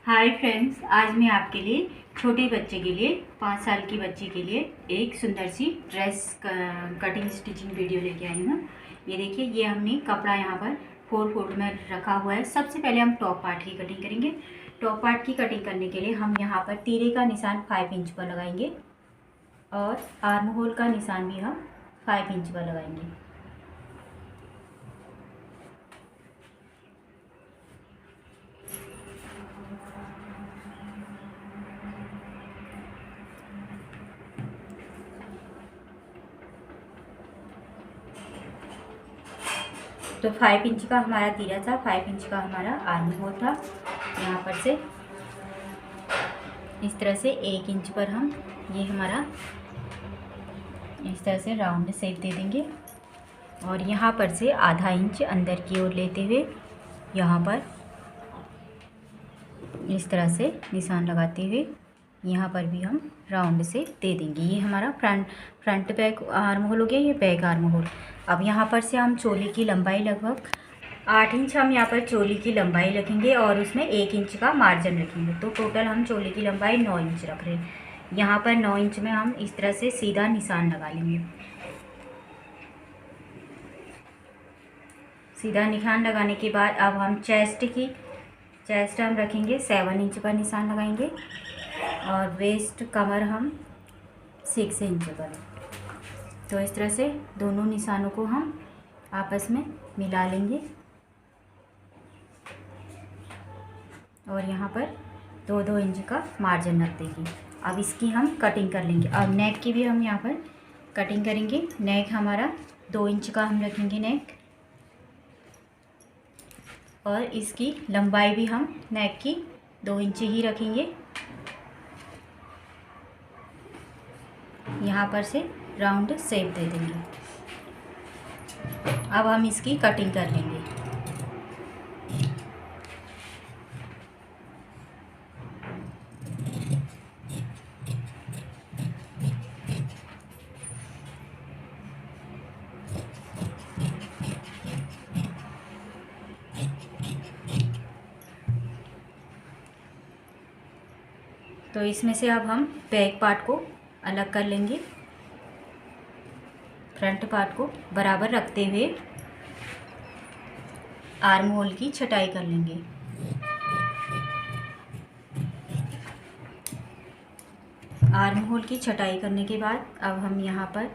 Hi friends, आज मैं आपके लिए छोटे बच्चे के लिए 5 साल की बच्ची के लिए एक सुंदर सी ड्रेस कटिंग स्टिचिंग वीडियो लेके आई हूँ। ये देखिए, ये हमने कपड़ा यहाँ पर 4 फोल्ड में रखा हुआ है। सबसे पहले हम टॉप पार्ट की कटिंग करेंगे। टॉप पार्ट की कटिंग करने के लिए हम यहाँ पर तीरे का निशान 5 इंच पर लगाएंगे और आर्म होल का निशान भी हम 5 इंच पर लगाएंगे। तो 5 इंच का हमारा तीरा था, 5 इंच का हमारा आर्म होल था। यहाँ पर से इस तरह से 1 इंच पर हम ये हमारा इस तरह से राउंड शेप दे देंगे और यहाँ पर से आधा इंच अंदर की ओर लेते हुए यहाँ पर इस तरह से निशान लगाते हुए यहाँ पर भी हम राउंड से दे देंगे। ये हमारा फ्रंट बैक आर्म होल हो गया, ये बैक आर्म होल। अब यहाँ पर से हम चोली की लंबाई लगभग 8 इंच हम यहाँ पर चोली की लंबाई रखेंगे और उसमें 1 इंच का मार्जिन रखेंगे। तो टोटल हम चोली की लंबाई 9 इंच रख रहे हैं। यहाँ पर 9 इंच में हम इस तरह से सीधा निशान लगा लेंगे। सीधा निशान लगाने के बाद अब हम चेस्ट हम रखेंगे 7 इंच पर निशान लगाएंगे और वेस्ट कमर हम 6 इंच पर। तो इस तरह से दोनों निशानों को हम आपस में मिला लेंगे और यहाँ पर 2-2 इंच का मार्जिन रख देंगे। अब इसकी हम कटिंग कर लेंगे। अब नेक की भी हम यहाँ पर कटिंग करेंगे। नेक हमारा 2 इंच का हम रखेंगे नेक, और इसकी लंबाई भी हम नेक की 2 इंच ही रखेंगे। यहाँ पर से राउंड शेप दे देंगे। अब हम इसकी कटिंग कर लेंगे। तो इसमें से अब हम बैक पार्ट को अलग कर लेंगे। फ्रंट पार्ट को बराबर रखते हुए आर्म होल की छटाई कर लेंगे। आर्म होल की छटाई करने के बाद अब हम यहाँ पर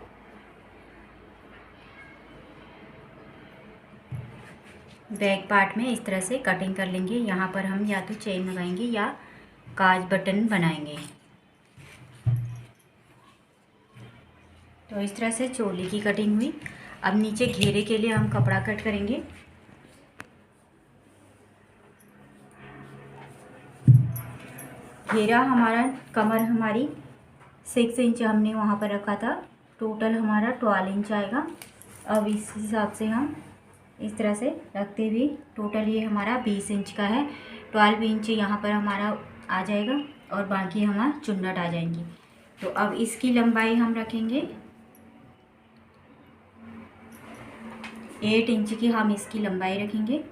बैक पार्ट में इस तरह से कटिंग कर लेंगे। यहाँ पर हम या तो चेन लगाएंगे या काज बटन बनाएंगे। तो इस तरह से चोली की कटिंग हुई। अब नीचे घेरे के लिए हम कपड़ा कट करेंगे। घेरा हमारा कमर हमारी 6 इंच हमने वहाँ पर रखा था। टोटल हमारा 12 इंच आएगा। अब इस हिसाब से हम इस तरह से रखते हुए टोटल ये हमारा 20 इंच का है। 12 इंच यहाँ पर हमारा आ जाएगा और बाकी हमारा चुन्नट आ जाएंगी। तो अब इसकी लंबाई हम रखेंगे 8 इंच की हम इसकी लंबाई रखेंगे।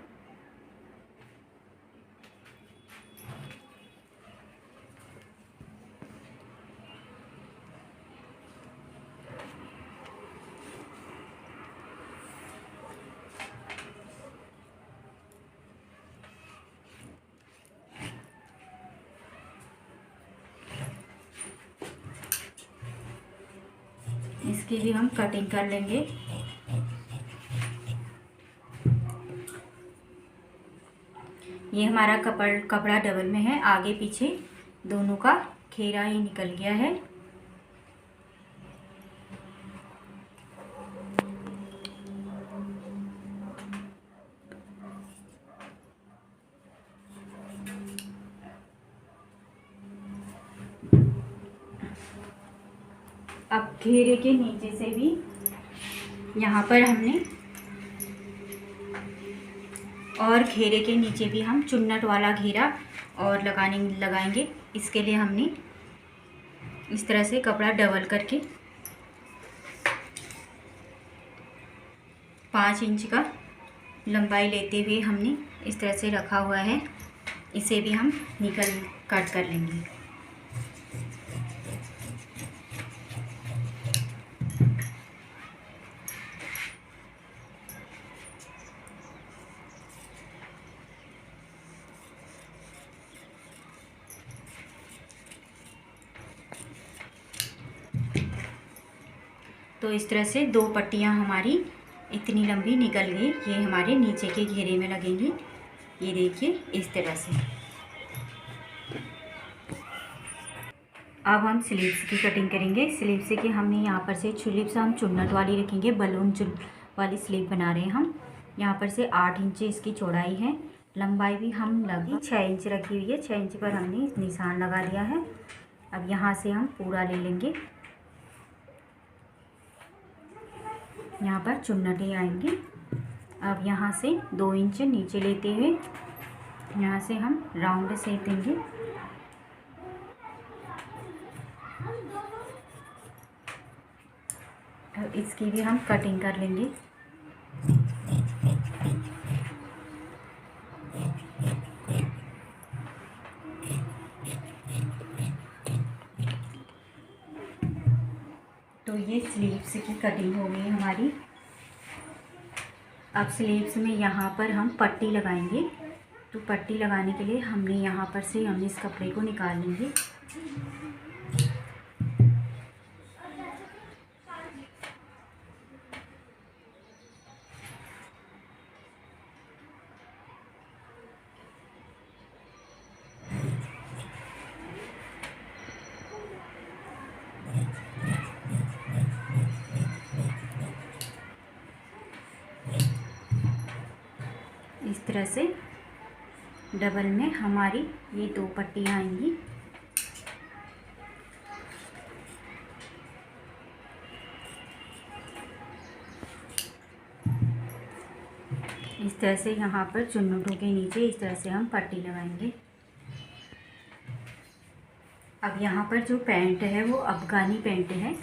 इसकी भी हम कटिंग कर लेंगे। ये हमारा कपड़ा डबल में है, आगे पीछे दोनों का घेरा ही निकल गया है। अब घेरे के नीचे से भी यहाँ पर हमने और घेरे के नीचे भी हम चुन्नट वाला घेरा और लगाएंगे। इसके लिए हमने इस तरह से कपड़ा डबल करके 5 इंच का लंबाई लेते हुए हमने इस तरह से रखा हुआ है। इसे भी हम कट कर लेंगे। तो इस तरह से 2 पट्टियाँ हमारी इतनी लंबी निकल गई। ये हमारे नीचे के घेरे में लगेंगी। ये देखिए इस तरह से। अब हम स्लीव्स की कटिंग करेंगे। स्लीव्स की हमने यहाँ पर से स्लीव्स हम चुन्नट वाली रखेंगे, बलून वाली स्लीव बना रहे हैं हम। यहाँ पर से 8 इंच इसकी चौड़ाई है। लंबाई भी हम लगभग 6 इंच रखी हुई है। 6 इंच पर हमने निशान लगा दिया है। अब यहाँ से हम पूरा ले लेंगे। यहाँ पर चुन्नटें आएंगी। अब यहाँ से 2 इंच नीचे लेते हुए यहाँ से हम राउंड शेप देंगे। और इसकी भी हम कटिंग कर लेंगे। तो ये स्लीव्स की कटिंग हो गई हमारी। अब स्लीव्स में यहाँ पर हम पट्टी लगाएंगे। तो पट्टी लगाने के लिए हमने यहाँ पर से इस कपड़े को निकाल लेंगे। इस तरह से डबल में हमारी ये 2 पट्टियाँ आएंगी। इस तरह से यहाँ पर चुन्नटों के नीचे इस तरह से हम पट्टी लगाएंगे। अब यहाँ पर जो पैंट है वो अफ़गानी पैंट है।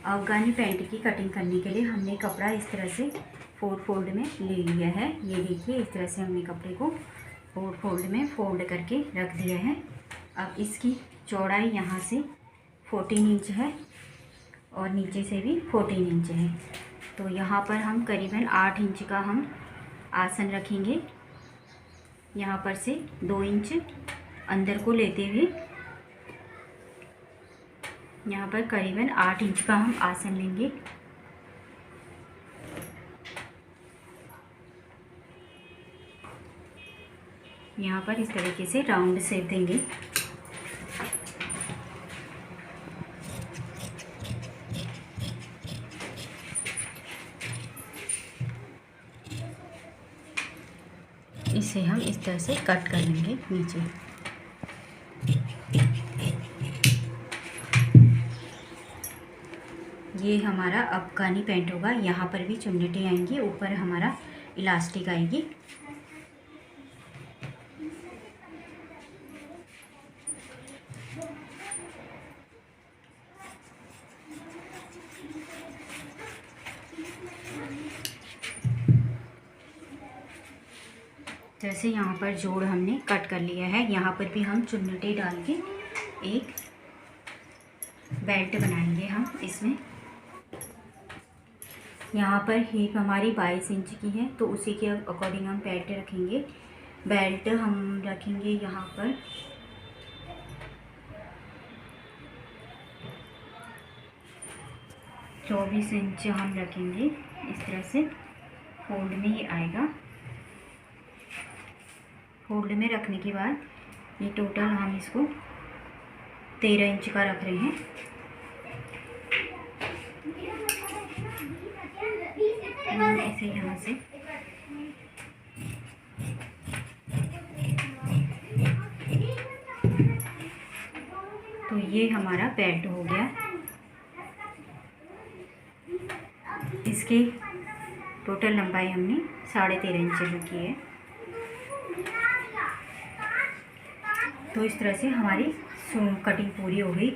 अफ़गानी पैंट की कटिंग करने के लिए हमने कपड़ा इस तरह से 4 फोल्ड में ले लिया है। ये देखिए इस तरह से हमने कपड़े को 4 फोल्ड में फोल्ड करके रख दिया है। अब इसकी चौड़ाई यहाँ से 14 इंच है और नीचे से भी 14 इंच है। तो यहाँ पर हम करीबन 8 इंच का हम आसन रखेंगे। यहाँ पर से 2 इंच अंदर को लेते हुए यहाँ पर करीबन 8 इंच का हम आसन लेंगे। यहाँ पर इस तरीके से राउंड शेप देंगे। इसे हम इस तरह से कट कर लेंगे नीचे। ये हमारा अफ़गानी पैंट होगा। यहाँ पर भी चुन्नटें आएंगी, ऊपर हमारा इलास्टिक आएगी। जैसे यहाँ पर जोड़ हमने कट कर लिया है। यहाँ पर भी हम चुन्नटें डाल के एक बेल्ट बनाएंगे हम इसमें। यहाँ पर हिप हमारी 22 इंच की है, तो उसी के अकॉर्डिंग हम बेल्ट रखेंगे। बेल्ट हम रखेंगे यहाँ पर 24 इंच हम रखेंगे। इस तरह से फोल्ड में ही आएगा। फोल्ड में रखने के बाद ये टोटल हम इसको 13 इंच का रख रहे हैं। इसे यहाँ से तो ये हमारा बेल्ट हो गया। इसकी टोटल लंबाई हमने 13.5 इंच रखी है। तो इस तरह से हमारी कटिंग पूरी हो गई।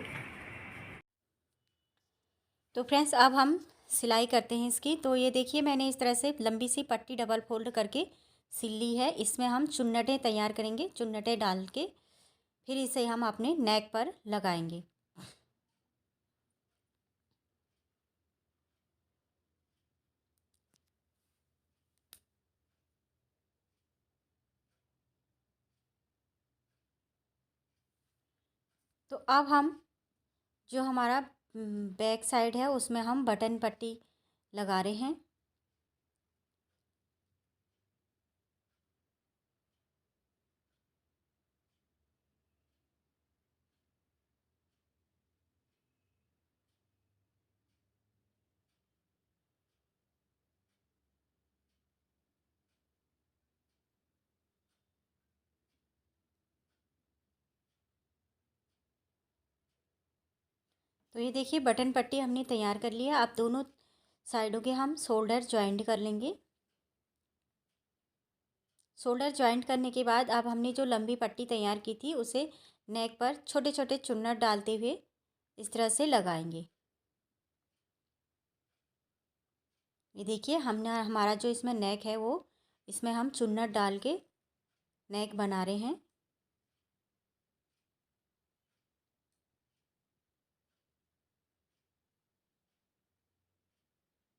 तो फ्रेंड्स अब हम सिलाई करते हैं इसकी। तो ये देखिए मैंने इस तरह से लंबी सी पट्टी डबल फोल्ड करके सिल ली है। इसमें हम चुन्नटें तैयार करेंगे, चुन्नटें डाल के फिर इसे हम अपने नेक पर लगाएंगे। तो अब हम जो हमारा बैक साइड है उसमें हम बटन पट्टी लगा रहे हैं। तो ये देखिए बटन पट्टी हमने तैयार कर लिया। अब दोनों साइडों के हम शोल्डर जॉइंट कर लेंगे। शोल्डर जॉइंट करने के बाद अब हमने जो लंबी पट्टी तैयार की थी उसे नेक पर छोटे छोटे चुन्नट डालते हुए इस तरह से लगाएंगे। ये देखिए हमने हमारा जो इसमें नेक है वो इसमें हम चुन्नट डाल के नेक बना रहे हैं।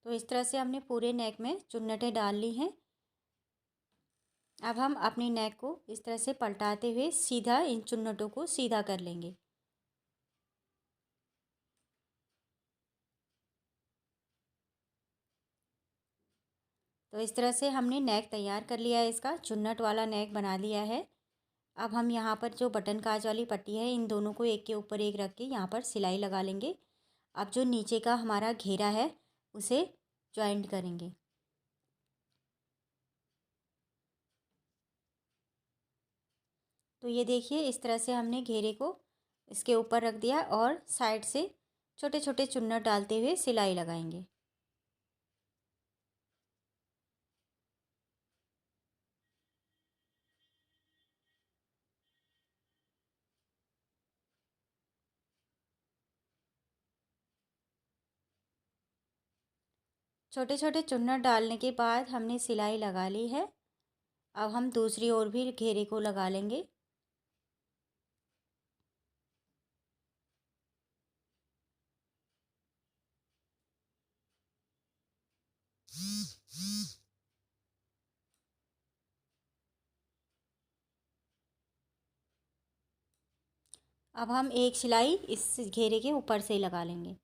तो इस तरह से हमने पूरे नेक में चुन्नटें डाल ली हैं। अब हम अपनी नेक को इस तरह से पलटाते हुए सीधा इन चुन्नटों को सीधा कर लेंगे। तो इस तरह से हमने नेक तैयार कर लिया है, इसका चुन्नट वाला नेक बना लिया है। अब हम यहाँ पर जो बटन काज वाली पट्टी है इन दोनों को एक के ऊपर एक रख के यहाँ पर सिलाई लगा लेंगे। अब जो नीचे का हमारा घेरा है उसे जॉइंट करेंगे। तो ये देखिए इस तरह से हमने घेरे को इसके ऊपर रख दिया और साइड से छोटे छोटे चुन्नट डालते हुए सिलाई लगाएंगे। छोटे छोटे चुन्नट डालने के बाद हमने सिलाई लगा ली है। अब हम दूसरी ओर भी घेरे को लगा लेंगे। अब हम एक सिलाई इस घेरे के ऊपर से लगा लेंगे।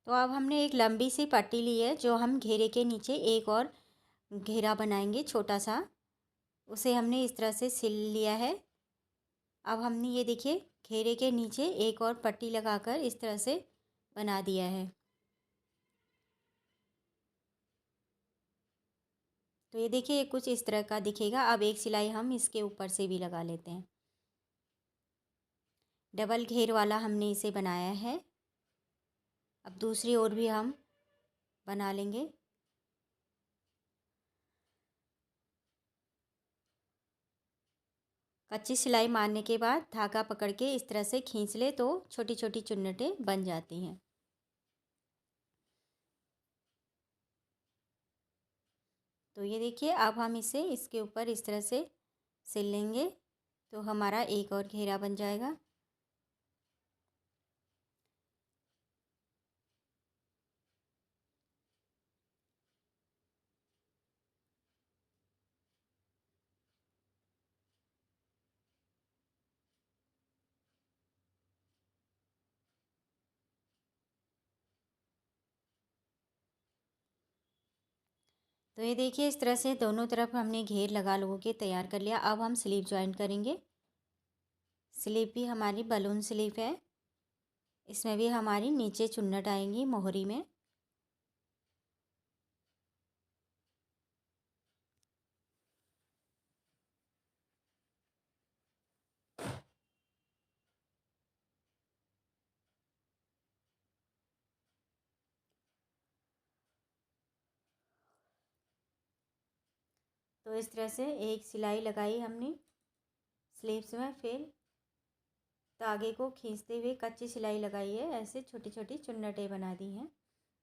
तो अब हमने एक लंबी सी पट्टी ली है जो हम घेरे के नीचे एक और घेरा बनाएंगे छोटा सा, उसे हमने इस तरह से सिल लिया है। अब हमने ये देखिए घेरे के नीचे एक और पट्टी लगाकर इस तरह से बना दिया है। तो ये देखिए कुछ इस तरह का दिखेगा। अब एक सिलाई हम इसके ऊपर से भी लगा लेते हैं। डबल घेर वाला हमने इसे बनाया है। अब दूसरी ओर भी हम बना लेंगे। कच्ची सिलाई मारने के बाद धागा पकड़ के इस तरह से खींच ले तो छोटी छोटी चुन्नटें बन जाती हैं। तो ये देखिए अब हम इसे इसके ऊपर इस तरह से सिल लेंगे तो हमारा एक और घेरा बन जाएगा। तो ये देखिए इस तरह से दोनों तरफ हमने घेर लगा लोगों के तैयार कर लिया। अब हम स्लीव ज्वाइन करेंगे। स्लीव भी हमारी बलून स्लीव है। इसमें भी हमारी नीचे चुन्नट आएंगी मोहरी में। तो इस तरह से एक सिलाई लगाई हमने स्लीव्स में, फिर धागे को खींचते हुए कच्ची सिलाई लगाई है, ऐसे छोटी छोटी चुन्नटें बना दी हैं।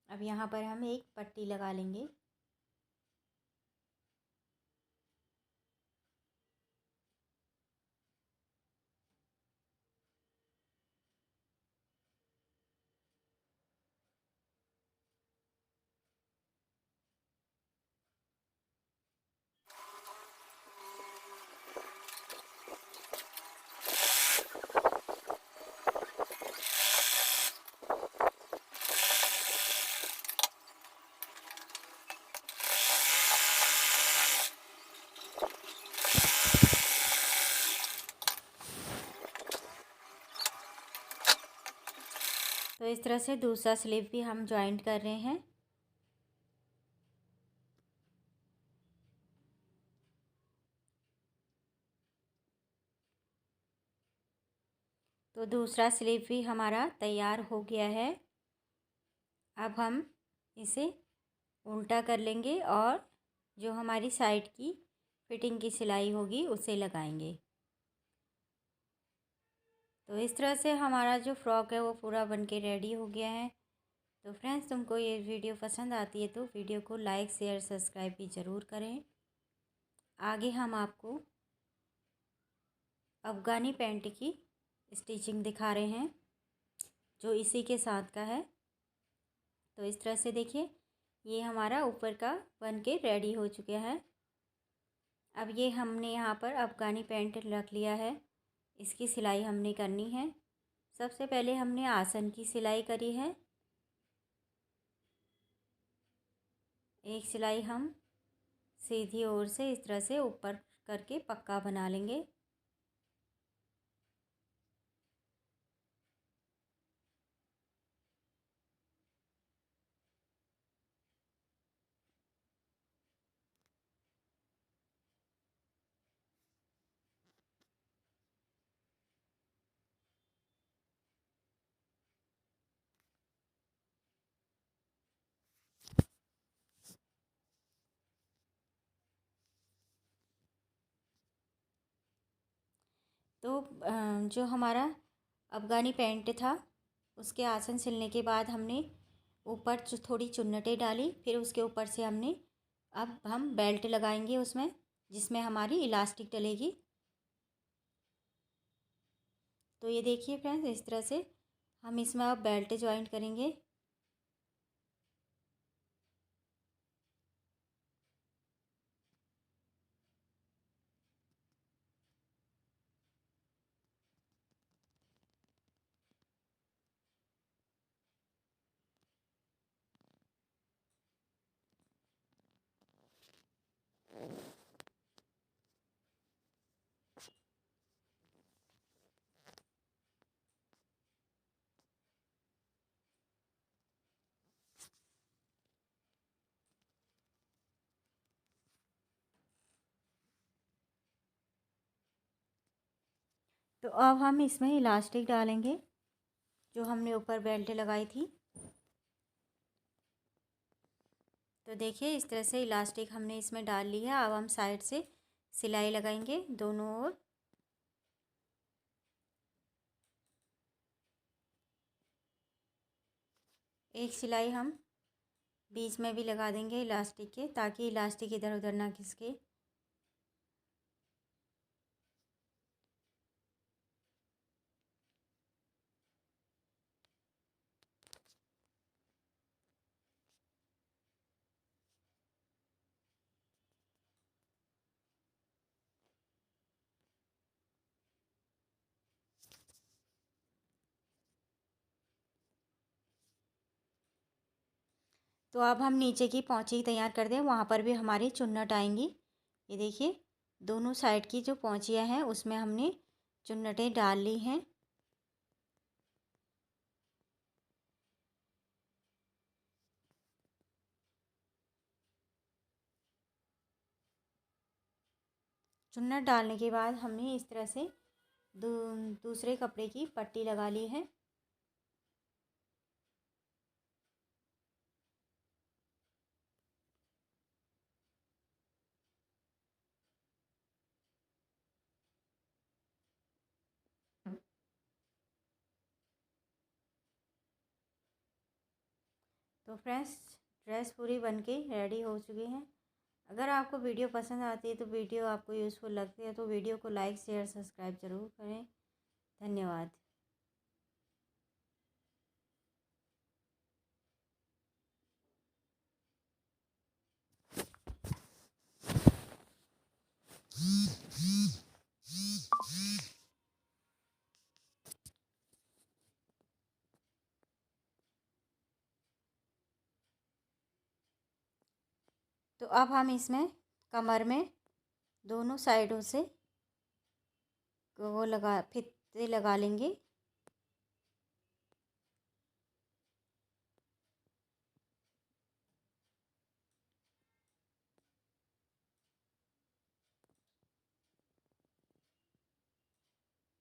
अब यहाँ पर हम एक पट्टी लगा लेंगे। तो इस तरह से दूसरा स्लीव भी हम जॉइंट कर रहे हैं। तो दूसरा स्लीव भी हमारा तैयार हो गया है। अब हम इसे उल्टा कर लेंगे और जो हमारी साइड की फिटिंग की सिलाई होगी उसे लगाएंगे। तो इस तरह से हमारा जो फ्रॉक है वो पूरा बनके रेडी हो गया है। तो फ्रेंड्स, तुमको ये वीडियो पसंद आती है तो वीडियो को लाइक शेयर सब्सक्राइब भी ज़रूर करें। आगे हम आपको अफ़गानी पैंट की स्टिचिंग दिखा रहे हैं जो इसी के साथ का है। तो इस तरह से देखिए, ये हमारा ऊपर का बन के रेडी हो चुका है। अब ये हमने यहाँ पर अफ़गानी पैंट रख लिया है, इसकी सिलाई हमने करनी है। सबसे पहले हमने आसन की सिलाई करी है। एक सिलाई हम सीधी ओर से इस तरह से ऊपर करके पक्का बना लेंगे। तो जो हमारा अफ़गानी पैंट था उसके आसन सिलने के बाद हमने ऊपर थोड़ी चुन्नटें डाली, फिर उसके ऊपर से हमने अब हम बेल्ट लगाएंगे उसमें, जिसमें हमारी इलास्टिक डलेगी। तो ये देखिए फ्रेंड्स, इस तरह से हम इसमें अब बेल्ट ज्वाइंट करेंगे। तो अब हम इसमें इलास्टिक डालेंगे जो हमने ऊपर बेल्ट लगाई थी। तो देखिए, इस तरह से इलास्टिक हमने इसमें डाल ली है। अब हम साइड से सिलाई लगाएंगे दोनों ओर। एक सिलाई हम बीच में भी लगा देंगे इलास्टिक के, ताकि इलास्टिक इधर उधर ना खिसके। तो अब हम नीचे की पौंची तैयार कर दें, वहाँ पर भी हमारी चुन्नट आएंगी। ये देखिए, दोनों साइड की जो पौंचियाँ हैं उसमें हमने चुन्नटें डाल ली हैं। चुन्नट डालने के बाद हमने इस तरह से दूसरे कपड़े की पट्टी लगा ली है। तो फ्रेंड्स, ड्रेस पूरी बनके रेडी हो चुकी है। अगर आपको वीडियो पसंद आती है, तो वीडियो आपको यूज़फुल लगती है तो वीडियो को लाइक शेयर सब्सक्राइब ज़रूर करें। धन्यवाद। तो अब हम इसमें कमर में दोनों साइडों से वो लगा फीते लगा लेंगे।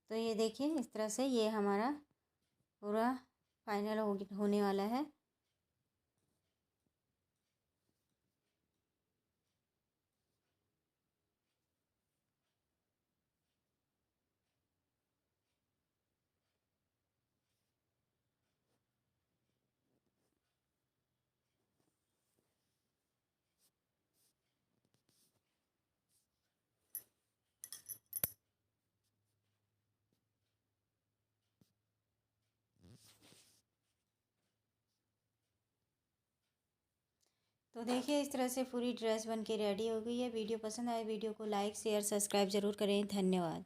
तो ये देखिए, इस तरह से ये हमारा पूरा फाइनल होने वाला है। तो देखिए, इस तरह से पूरी ड्रेस बन के रेडी हो गई है। वीडियो पसंद आए, वीडियो को लाइक शेयर सब्सक्राइब ज़रूर करें। धन्यवाद।